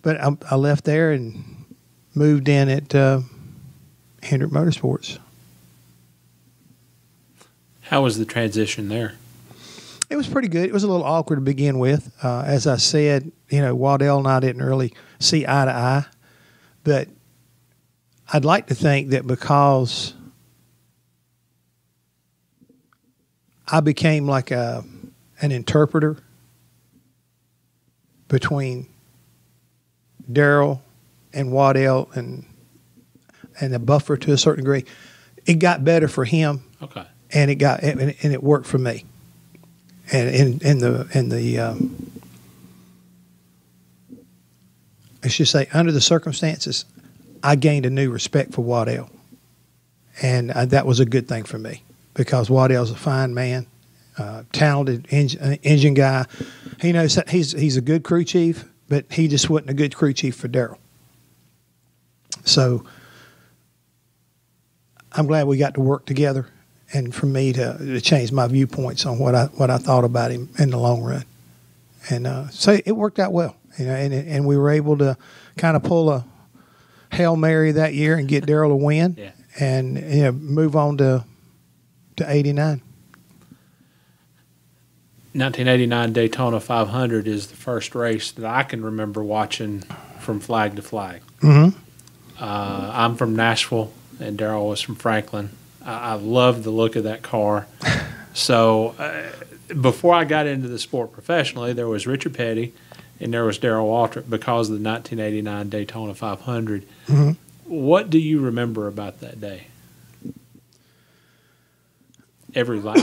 But I left there and moved in at Hendrick Motorsports. How was the transition there? It was pretty good. It was a little awkward to begin with. As I said, Waddell and I didn't really see eye to eye. But I'd like to think that because I became like an interpreter between Darrell and Waddell and a buffer to a certain degree, it got better for him. Okay. And it worked for me. And in the I should say, under the circumstances, I gained a new respect for Waddell, and that was a good thing for me because Waddell's a fine man, talented engine guy. He knows that he's a good crew chief, but he just wasn't a good crew chief for Darrell. So I'm glad we got to work together, and for me to change my viewpoints on what I thought about him in the long run, and so it worked out well. And we were able to kind of pull a Hail Mary that year and get Darrell a win, yeah. And move on to 89. 1989 Daytona 500 is the first race that I can remember watching from flag to flag. Mm-hmm. I'm from Nashville, and Darrell was from Franklin. I loved the look of that car. So before I got into the sport professionally, there was Richard Petty, and there was Darrell Waltrip because of the 1989 Daytona 500. Mm-hmm. What do you remember about that day? Every lap.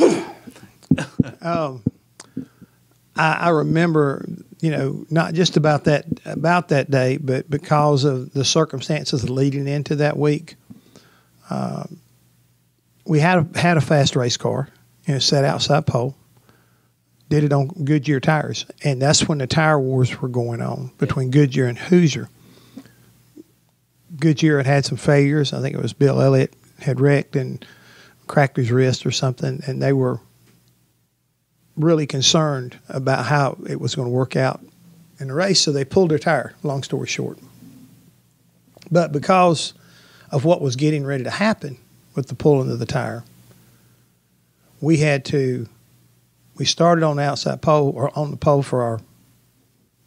I remember, not just about that day, but because of the circumstances leading into that week. We had a fast race car, set outside pole. Did it on Goodyear tires, and that's when the tire wars were going on between Goodyear and Hoosier. Goodyear had some failures. I think it was Bill Elliott had wrecked and cracked his wrist or something, and they were really concerned about how it was going to work out in the race, so they pulled their tire, long story short. But because of what was getting ready to happen with the pulling of the tire, we started on the outside pole or on the pole for our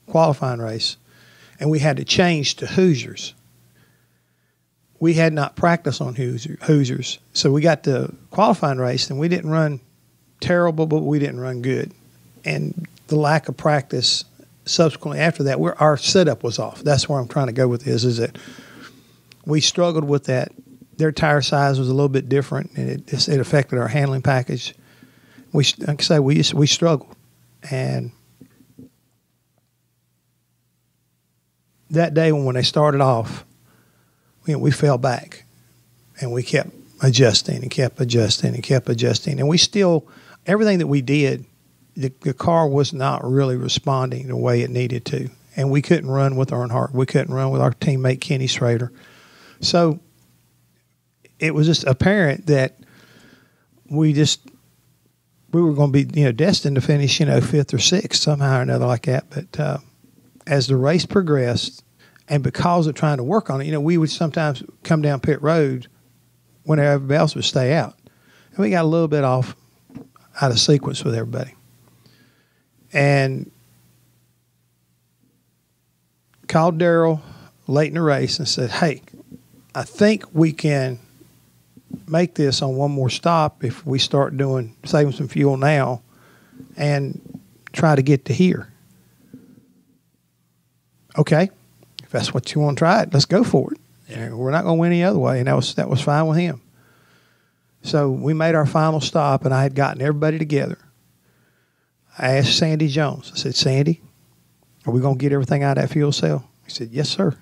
qualifying race, and we had to change to Hoosiers. We had not practiced on Hoosiers, so we got the qualifying race, and we didn't run terrible, but we didn't run good. And the lack of practice subsequently after that, our setup was off. That's where I'm trying to go with this, is that we struggled with that. Their tire size was a little bit different, and it affected our handling package. Like I say, we struggled, and that day when they started off, we fell back, and we kept adjusting and kept adjusting and kept adjusting, and we still everything that we did, the car was not really responding the way it needed to, and we couldn't run with Earnhardt, we couldn't run with our teammate Kenny Schrader, so it was just apparent that we were going to be, destined to finish, fifth or sixth somehow or another like that. But as the race progressed, and because of trying to work on it, we would sometimes come down pit road when everybody else would stay out, and we got a little bit out of sequence with everybody, and called Darrell late in the race and said, "Hey, I think we can make this on one more stop if we start saving some fuel now and try to get to here." Okay, if that's what you want to try it, let's go for it. Yeah. We're not going to win any other way, and that was fine with him. So we made our final stop, and I had gotten everybody together. I asked Sandy Jones. I said, "Sandy, are we going to get everything out of that fuel cell?" He said, "Yes, sir.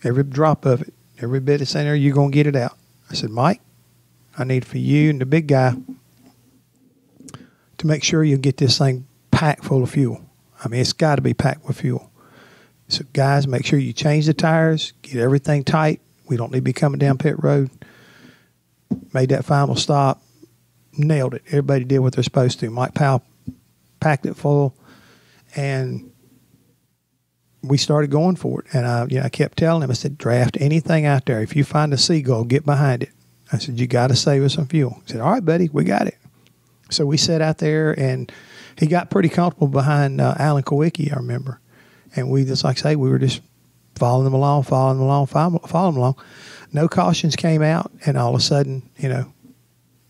Every drop of it, every bit that's in there, you're going to get it out." I said, "Mike, I need for you and the big guy to make sure you get this thing packed full of fuel. I mean, it's got to be packed with fuel. So, guys, make sure you change the tires, get everything tight. We don't need to be coming down pit road." Made that final stop, nailed it. Everybody did what they're supposed to. Mike Powell packed it full, and we started going for it. And I kept telling him, I said, draft anything out there. If you find a seagull, get behind it. I said, you got to save us some fuel. He said, all right, buddy, we got it. So we sat out there, and he got pretty comfortable behind Alan Kowicki, I remember. And we just, like I say, we were just following them along. No cautions came out, and all of a sudden,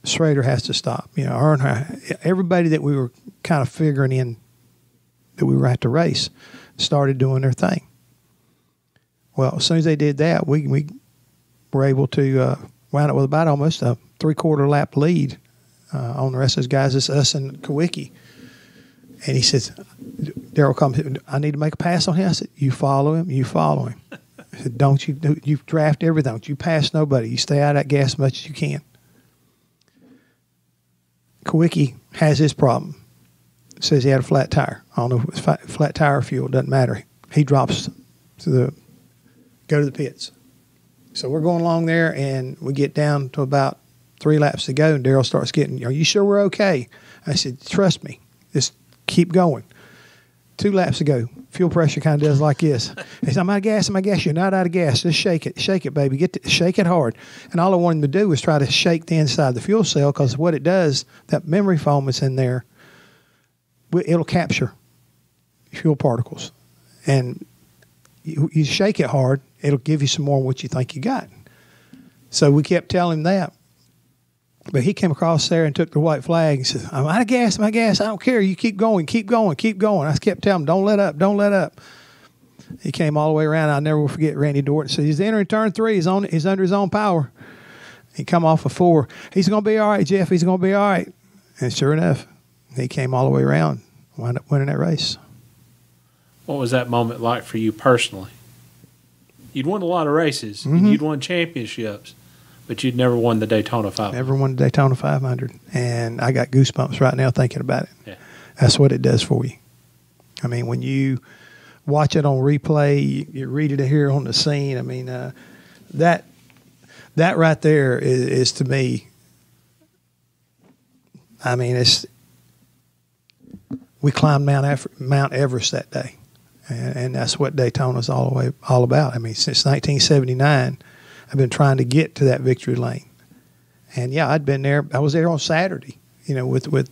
Schrader has to stop. Earnhardt, everybody that we were kind of figuring in that we were at the race started doing their thing. Well, as soon as they did that, we were able to wound up with about almost a 3/4 lap lead on the rest of those guys. It's us and Kowicki. And he says, Darrell comes, I need to make a pass on him. I said, you follow him. I said, you draft everything. Don't you pass nobody. You stay out of that gas as much as you can. Kowicki has his problem. Says he had a flat tire. I don't know if it was flat tire or fuel. It doesn't matter. He drops go to the pits. So we're going along there, and we get down to about 3 laps to go, and Darrell starts getting, are you sure we're okay? I said, trust me. Just keep going. 2 laps to go. Fuel pressure kind of does like this. He said, I'm out of gas. You're not out of gas. Just shake it, baby. Shake it hard. And all I wanted him to do was try to shake the inside of the fuel cell, because what it does, that memory foam that's in there, it'll capture fuel particles. And you shake it hard, it'll give you some more of what you think you got. So we kept telling him that. But he came across there and took the white flag and said, I'm out of gas, I don't care. You keep going. I kept telling him, don't let up. He came all the way around. I'll never forget Randy Dorton said, he's entering turn 3. He's under his own power. He come off of 4. He's going to be all right, Jeff. He's going to be all right. And sure enough, he came all the way around, wound up winning that race. What was that moment like for you personally? You'd won a lot of races. Mm-hmm. And you'd won championships. But you'd never won the Daytona 500. Never won the Daytona 500. And I got goosebumps right now thinking about it. Yeah. That's what it does for you. I mean, when you watch it on replay, you read it here on the scene. I mean, that right there is to me, I mean, we climbed Mount Everest that day. And that's what Daytona's all about. I mean, since 1979, I've been trying to get to that victory lane. And, yeah, I'd been there. I was there on Saturday, with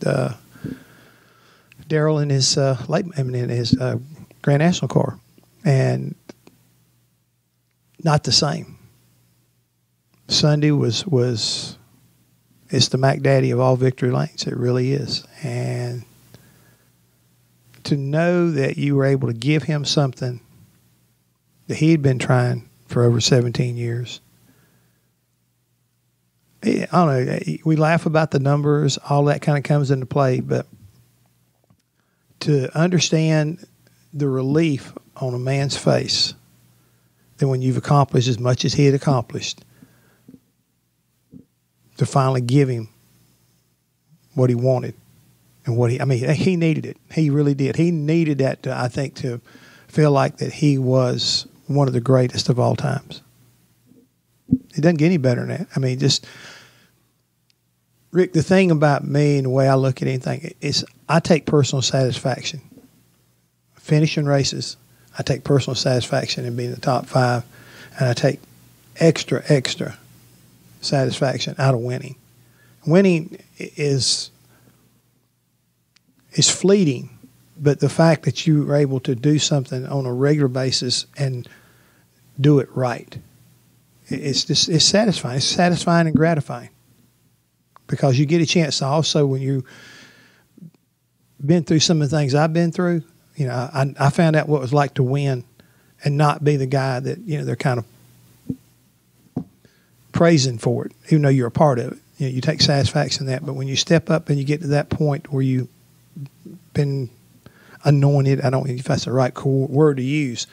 Darrell in his Grand National car. And not the same. Sunday was it's the Mac Daddy of all victory lanes. It really is. And to know that you were able to give him something that he had been trying for over 17 years. I don't know. We laugh about the numbers. All that kind of comes into play. But to understand the relief on a man's face that when you've accomplished as much as he had accomplished, to finally give him what he wanted and he needed it. He really did. He needed that, I think, to feel like that he was one of the greatest of all times. It doesn't get any better than that. I mean, Rick, the thing about me and the way I look at anything is I take personal satisfaction. Finishing races, I take personal satisfaction in being in the top 5, and I take extra satisfaction out of winning. Winning is fleeting, but the fact that you are able to do something on a regular basis and do it right, it's satisfying. It's satisfying and gratifying, because you get a chance to also, when you've been through some of the things I've been through, I found out what it was like to win and not be the guy that, they're kind of praising for it, even though you're a part of it. You take satisfaction in that. But when you step up and you get to that point where you've been anointed, I don't know if that's the right word to use,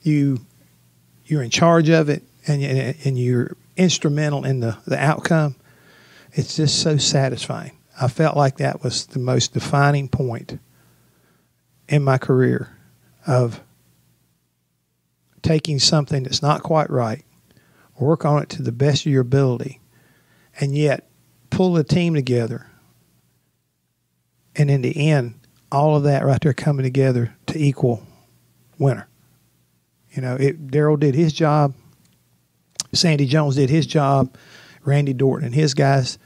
you're in charge of it, and you're instrumental in the outcome. It's just so satisfying. I felt like that was the most defining point in my career of taking something that's not quite right, work on it to the best of your ability, and yet pull a team together. And in the end, all of that right there coming together to equal winner. Darrell did his job. Sandy Jones did his job. Randy Dorton and his guys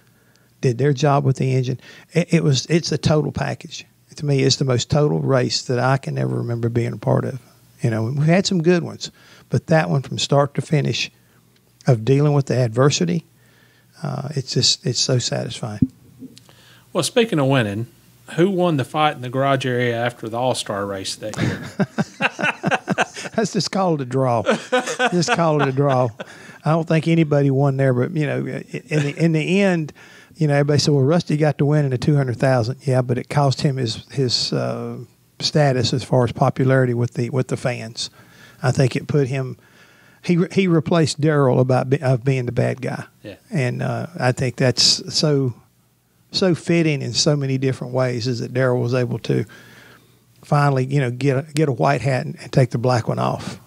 did their job with the engine. It's a total package. To me, it's the most total race that I can ever remember being a part of. We had some good ones, but that one from start to finish of dealing with the adversity, it's so satisfying. Well, speaking of winning, who won the fight in the garage area after the All-Star race that year? Let's just call it a draw. Just call it a draw. I don't think anybody won there, but in the end, everybody said, "Well, Rusty got to win in the 200,000." Yeah, but it cost him his status as far as popularity with the fans. I think it put him. He replaced Darrell of being the bad guy. Yeah, and I think that's so fitting in so many different ways. Is that Darrell was able to finally, get a white hat and take the black one off.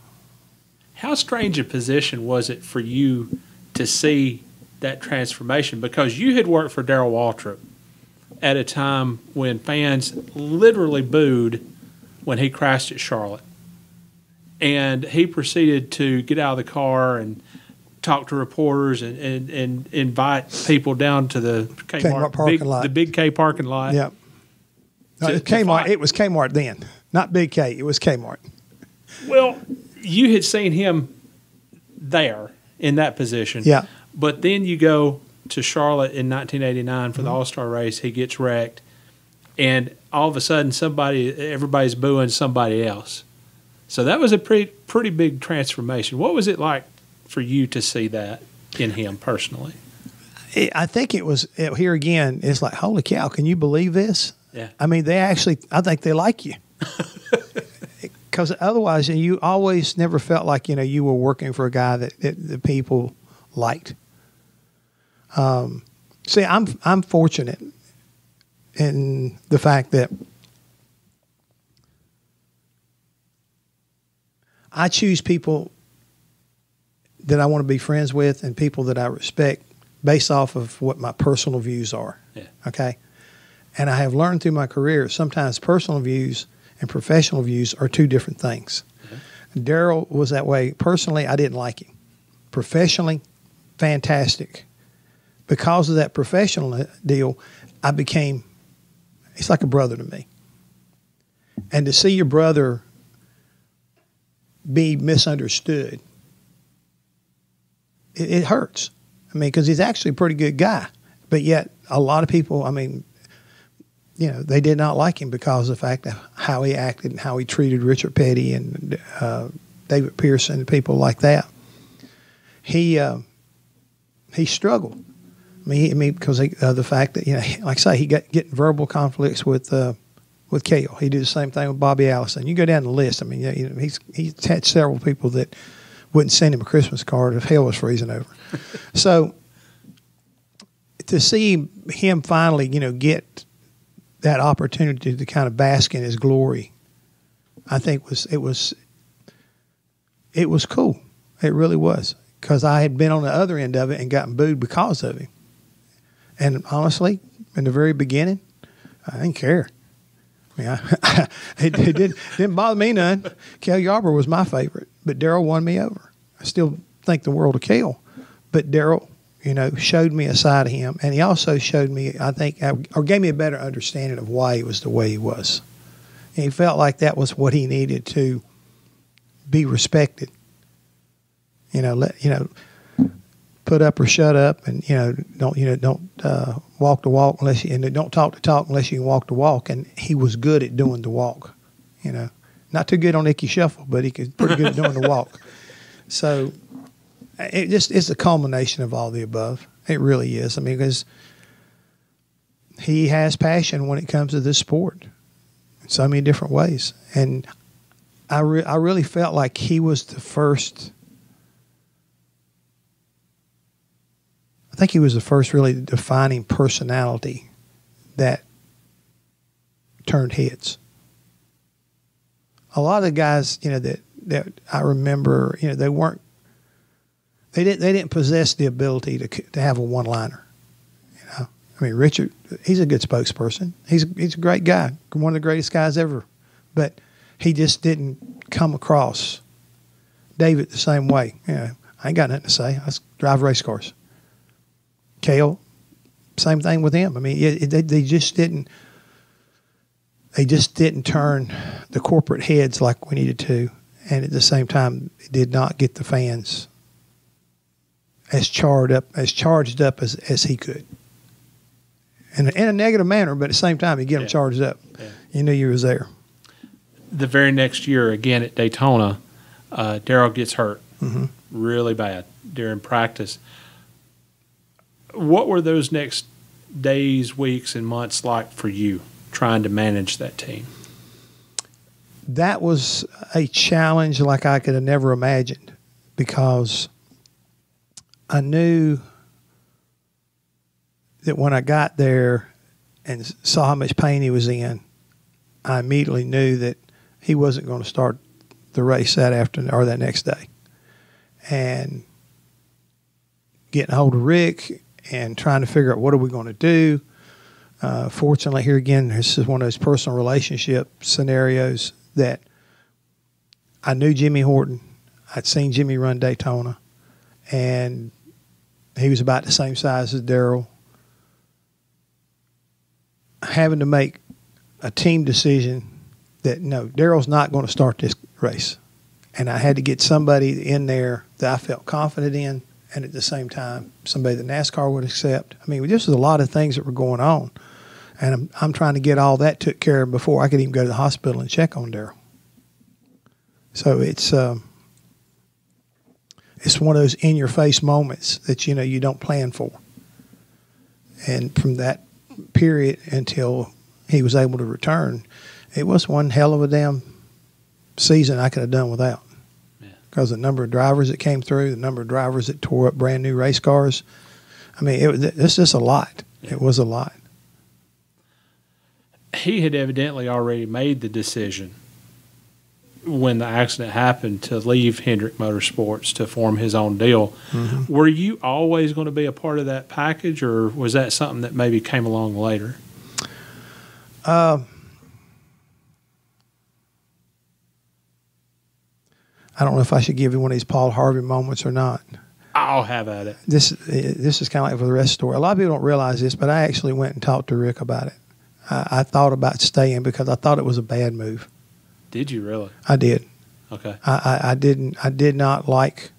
How strange a position was it for you to see that transformation? Because you had worked for Darrell Waltrip at a time when fans literally booed when he crashed at Charlotte. And he proceeded to get out of the car and talk to reporters and invite people down to the Kmart parking lot. The Big K parking lot. Yep. No, Kmart. It was Kmart then, not Big K. It was Kmart. Well, you had seen him there in that position. Yeah. But then you go to Charlotte in 1989 for the All-Star race. He gets wrecked, and all of a sudden, everybody's booing somebody else. So that was a pretty big transformation. What was it like for you to see that in him personally? I think it was here again. It's like, holy cow! Can you believe this? Yeah. I mean, I think they like you. Because otherwise, you always never felt like you were working for a guy that the people liked. See, I'm fortunate in the fact that I choose people that I want to be friends with and people that I respect based off of what my personal views are. Yeah. Okay, and I have learned through my career sometimes personal views and professional views are two different things. Mm-hmm. Darrell was that way. Personally, I didn't like him. Professionally, fantastic. Because of that professional deal, he's like a brother to me. And to see your brother be misunderstood, it hurts. I mean, because he's actually a pretty good guy. But yet, a lot of people, they did not like him because of the fact of how he acted and how he treated Richard Petty and David Pearson and people like that. He struggled. I mean, because of the fact that like I say, he got getting verbal conflicts with Cale. He did the same thing with Bobby Allison. You go down the list. I mean, he's had several people that wouldn't send him a Christmas card if hell was freezing over. So to see him finally, get that opportunity to kind of bask in his glory, I think it was cool. It really was, because I had been on the other end of it and gotten booed because of him. And honestly, in the very beginning, I didn't care. I mean, it didn't bother me none. Cale Yarborough was my favorite, but Darrell won me over. I still think the world of Cale, but Darrell, showed me a side of him, and he also showed me, I think, or gave me a better understanding of why he was the way he was. And he felt like that was what he needed to be respected. Put up or shut up, and don't walk the walk unless you, and don't talk the talk unless you can walk the walk. And he was good at doing the walk. Not too good on Icky Shuffle, but he could pretty good at doing the walk. So it's a culmination of all the above. It really is. I mean, because he has passion when it comes to this sport in so many different ways, and I really felt like he was the first. I think he was the first really defining personality that turned heads. A lot of the guys, that I remember, they didn't possess the ability to have a one-liner. I mean, Richard, he's a good spokesperson. He's a great guy, one of the greatest guys ever, but he just didn't come across David the same way. I ain't got nothing to say. I drive race cars. Cale, same thing with him. I mean, they just didn't. They just didn't turn the corporate heads like we needed to, and at the same time, it did not get the fans as charged up as he could. In a negative manner, but at the same time, you get them charged up. Yeah. You knew you was there. The very next year, again at Daytona, Darrell gets hurt really bad during practice. What were those next days, weeks, and months like for you trying to manage that team? That was a challenge like I could have never imagined, because I knew that when I got there and saw how much pain he was in, I immediately knew that he wasn't going to start the race that afternoon or that next day. And getting a hold of Rick and trying to figure out what are we going to do. Fortunately, here again, this is one of those personal relationship scenarios that I knew Jimmy Horton. I'd seen Jimmy run Daytona, and he was about the same size as Darrell. Having to make a team decision that, no, Darrell's not going to start this race. And I had to get somebody in there that I felt confident in, and at the same time, somebody that NASCAR would accept. I mean, this was a lot of things that were going on. And I'm trying to get all that took care of before I could even go to the hospital and check on Darrell. So it's one of those in-your-face moments that, you don't plan for. And from that period until he was able to return, it was one hell of a damn season I could have done without. Because the number of drivers that came through, the number of drivers that tore up brand new race cars. I mean, it's just a lot. Yeah. It was a lot. He had evidently already made the decision when the accident happened to leave Hendrick Motorsports to form his own deal. Mm-hmm. Were you always going to be a part of that package, or was that something that maybe came along later? I don't know if I should give you one of these Paul Harvey moments or not. I'll have at it. This is kind of like for the rest of the story. A lot of people don't realize this, but I actually went and talked to Rick about it. I thought about staying because I thought it was a bad move. Did you really? I did. Okay. I did not like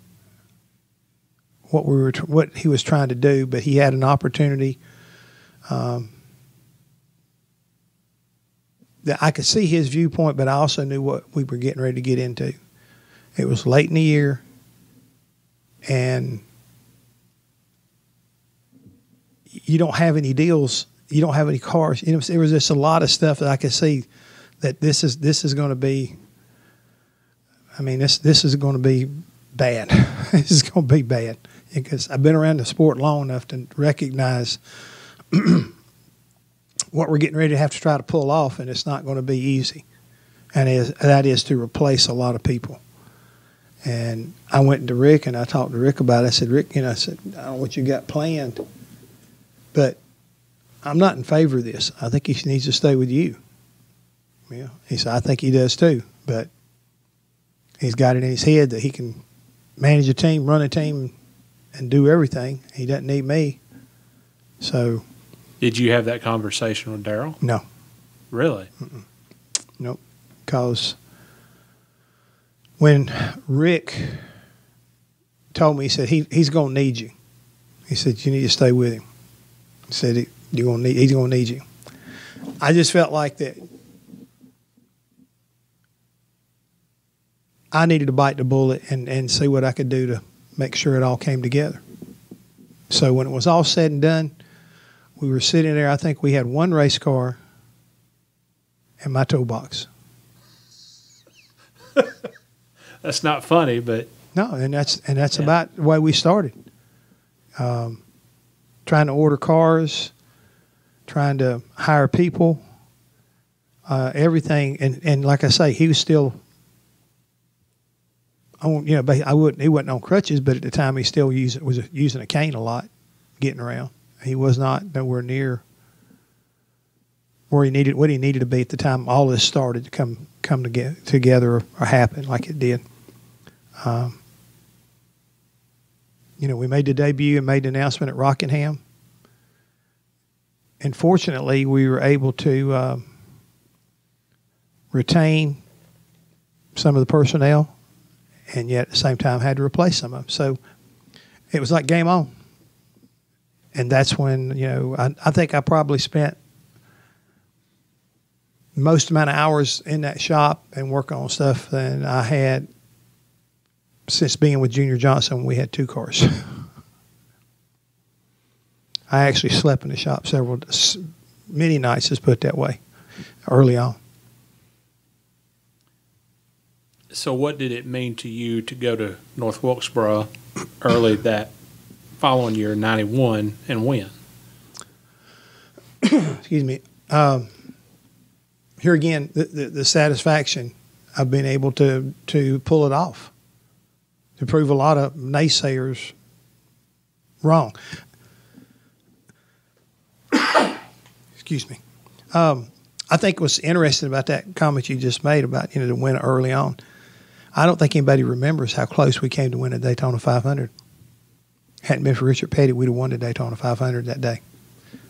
what he was trying to do, but he had an opportunity. That I could see his viewpoint, but I also knew what we were getting ready to get into. It was late in the year, and you don't have any deals. You don't have any cars. There was just a lot of stuff that I could see that this is going to be. I mean, this is going to be bad. This is going to be bad because I've been around the sport long enough to recognize what we're getting ready to have to try to pull off, and it's not going to be easy. And that is to replace a lot of people. And I went to Rick and I talked to Rick about it. I said, Rick, I said, I don't know what you got planned, but I'm not in favor of this. I think he needs to stay with you. Yeah. He said, I think he does too, but he's got it in his head that he can manage a team, run a team, and do everything. He doesn't need me. So. Did you have that conversation with Darrell? No. Really? Mm-mm. Nope. Because when Rick told me, he said, he's going to need you. He said, you need to stay with him. He said, he's going to need you. I just felt like that I needed to bite the bullet and see what I could do to make sure it all came together. So when it was all said and done, we were sitting there. I think we had one race car and my toolbox. That's not funny, but no, and that's about the way we started. Trying to order cars, trying to hire people, everything, and like I say, he was still on. He wasn't on crutches, but at the time he still was using a cane a lot, getting around. He was not nowhere near where he needed to be at the time all this started to come together or happen like it did. We made the debut and made the announcement at Rockingham. And fortunately, we were able to retain some of the personnel, and yet at the same time had to replace some of them. So it was like game on. And that's when, I think I probably spent most amount of hours in that shop and working on stuff than I had since being with Junior Johnson. We had 2 cars. I actually slept in the shop many nights, let's put it that way, early on. So what did it mean to you to go to North Wilkesboro early that following year, 91, and win? Excuse me. Here again, the satisfaction of being able to pull it off, to prove a lot of naysayers wrong. Excuse me. I think what's interesting about that comment you just made about to win early on, I don't think anybody remembers how close we came to win the Daytona 500. Hadn't been for Richard Petty, we'd have won the Daytona 500 that day.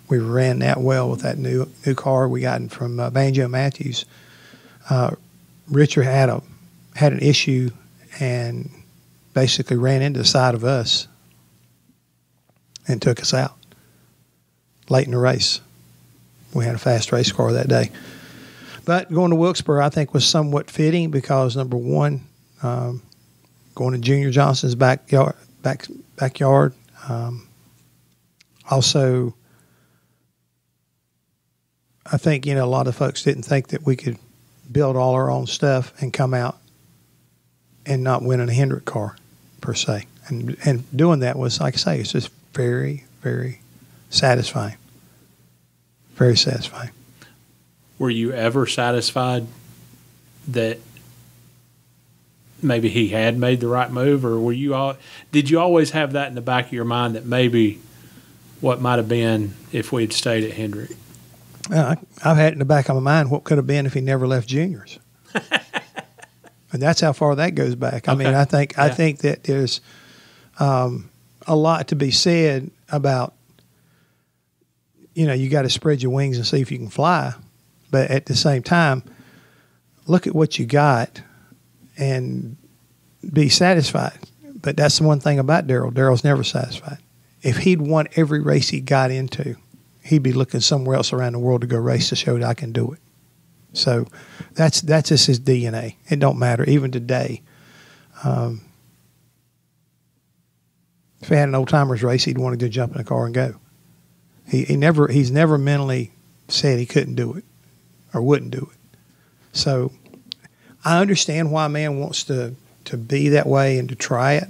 We ran that well with that new car we got from Banjo Matthews. Richard had an issue and basically ran into the side of us and took us out late in the race. We had a fast race car that day. But going to Wilkesboro, I think, was somewhat fitting because, number one, going to Junior Johnson's backyard. Also, I think, a lot of folks didn't think that we could build all our own stuff and come out and not win in a Hendrick car, per se. And doing that was, like I say, it's just very, very satisfying. Very satisfying. Were you ever satisfied that maybe he had made the right move, or did you always have that in the back of your mind that maybe what might have been if we had stayed at Hendrick? I've had it in the back of my mind what could have been if he never left juniors. And that's how far that goes back. I mean, I think that there's a lot to be said about, you got to spread your wings and see if you can fly. But at the same time, look at what you got and be satisfied. But that's the one thing about Darrell. Darrell's never satisfied. If he'd won every race he got into, he'd be looking somewhere else around the world to go race to show that I can do it. So that's just his DNA. It don't matter. Even today, if he had an old-timers race, he'd want to go jump in a car and go. He's never mentally said he couldn't do it or wouldn't do it. So I understand why a man wants to be that way and to try it.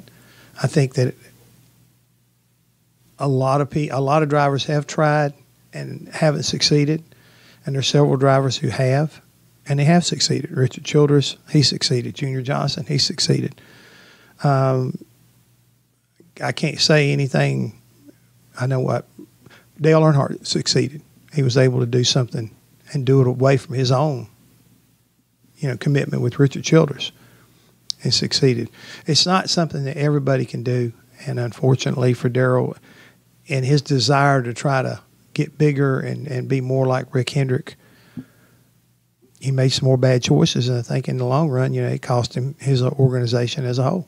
I think that a lot of drivers have tried and haven't succeeded, and there's several drivers who have, and they have succeeded. Richard Childress, he succeeded. Junior Johnson, he succeeded. I can't say anything. I know what Dale Earnhardt succeeded. He was able to do something and do it away from his own, commitment with Richard Childress, and succeeded. It's not something that everybody can do, and unfortunately for Darrell, and his desire to try to get bigger and be more like Rick Hendrick, he made some more bad choices, and I think in the long run, it cost him his organization as a whole.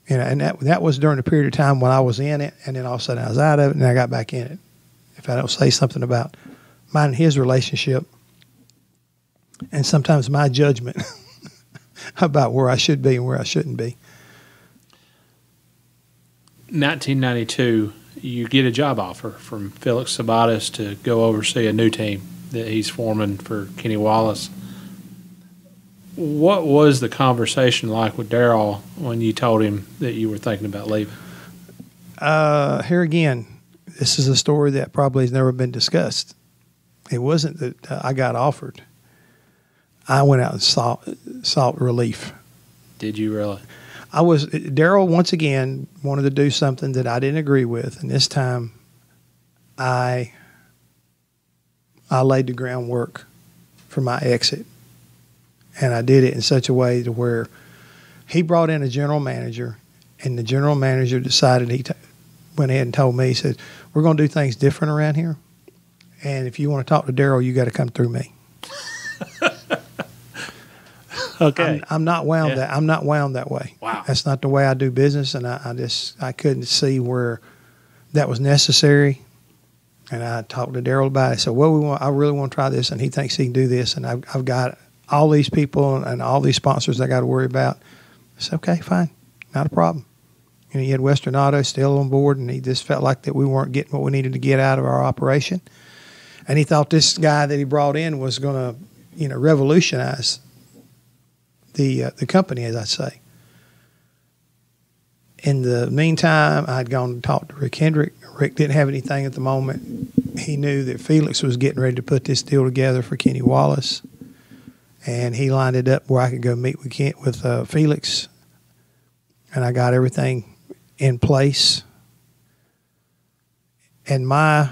And that was during a period of time when I was in it, and then all of a sudden I was out of it, and I got back in it. If I don't say something about mine and his relationship, and sometimes my judgment about where I should be and where I shouldn't be. 1992, you get a job offer from Felix Sabates to go oversee a new team that he's forming for Kenny Wallace. What was the conversation like with Darrell when you told him that you were thinking about leaving? Here again, this is a story that probably has never been discussed. It wasn't that I got offered. I went out and sought relief. Did you really? Darrell once again wanted to do something that I didn't agree with, and this time I laid the groundwork for my exit. And I did it in such a way to where he brought in a general manager, and the general manager decided went ahead and told me, he said, we're going to do things different around here. And if you want to talk to Darrell, you got to come through me. Okay. I'm not wound that. I'm not wound that way. Wow. That's not the way I do business, and I couldn't see where that was necessary. And I talked to Darrell about it. I said, well, I really want to try this, and he thinks he can do this, and I've got all these people and all these sponsors I got to worry about. I said, okay, fine, not a problem. You know, he had Western Auto still on board, and he just felt like that we weren't getting what we needed to get out of our operation. And he thought this guy that he brought in was going to, revolutionize the company, as I say. In the meantime, I'd gone and talked to Rick Hendrick. Rick didn't have anything at the moment. He knew that Felix was getting ready to put this deal together for Kenny Wallace, and he lined it up where I could go meet with Felix, and I got everything in place. And my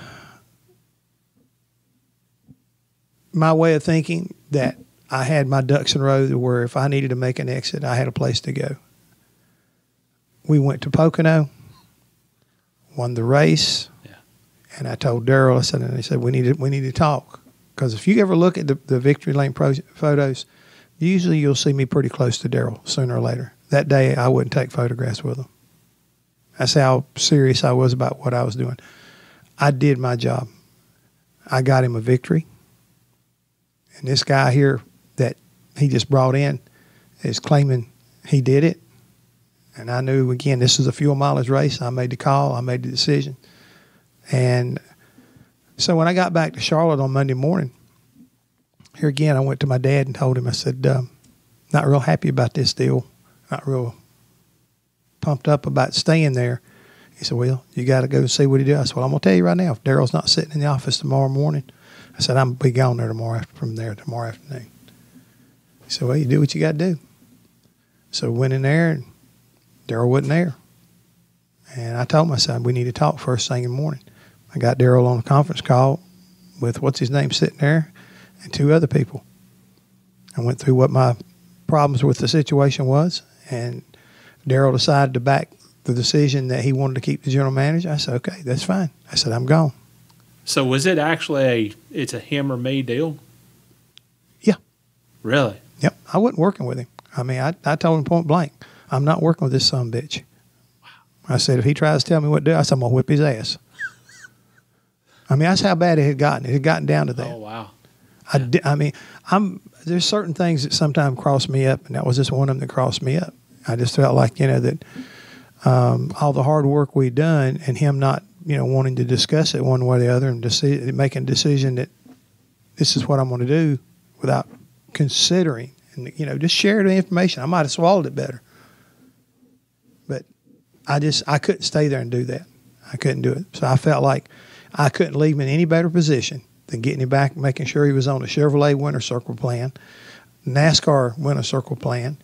way of thinking, that I had my ducks in a row where if I needed to make an exit, I had a place to go. We went to Pocono, won the race, and I told Darrell, and he said, we need to talk. Because if you ever look at the Victory Lane photos, usually you'll see me pretty close to Darrell sooner or later. That day, I wouldn't take photographs with him. That's how serious I was about what I was doing. I did my job. I got him a victory. And this guy here that he just brought in is claiming he did it. And I knew, again, this is a fuel mileage race. I made the call. I made the decision. And so when I got back to Charlotte on Monday morning, here again, I went to my dad and told him, I said, not real happy about this deal. Not real pumped up about staying there. He said, well, you got to go see what he does. I said, well, I'm going to tell you right now, if Darrell's not sitting in the office tomorrow morning, I said, I'm going to be gone there tomorrow afternoon. He said, well, you do what you got to do. So we went in there, and Darrell wasn't there. And I told him, I said, we need to talk first thing in the morning. I got Darrell on a conference call with what's-his-name sitting there and two other people. I went through what my problems with the situation was, and Darrell decided to back the decision that he wanted to keep the general manager. I said, okay, that's fine. I said, I'm gone. So was it actually it's a him or me deal? Yeah. Really? Yep. I wasn't working with him. I mean, I told him point blank, I'm not working with this son of a bitch. Wow. I said, if he tries to tell me what to do, I said, I'm going to whip his ass. I mean, that's how bad it had gotten. It had gotten down to that. Oh, wow. There's certain things that sometimes cross me up, and that was just one of them that crossed me up. I just felt like, that all the hard work we'd done and him not, wanting to discuss it one way or the other and making a decision that this is what I'm going to do without considering and, just share the information. I might have swallowed it better. But I couldn't stay there and do that. I couldn't do it. So I felt like I couldn't leave him in any better position than getting him back, making sure he was on the Chevrolet Winter Circle plan, NASCAR Winter Circle plan,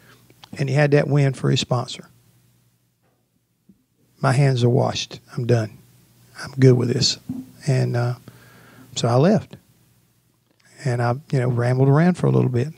and he had that win for his sponsor. My hands are washed. I'm done. I'm good with this. And so I left. And I, rambled around for a little bit.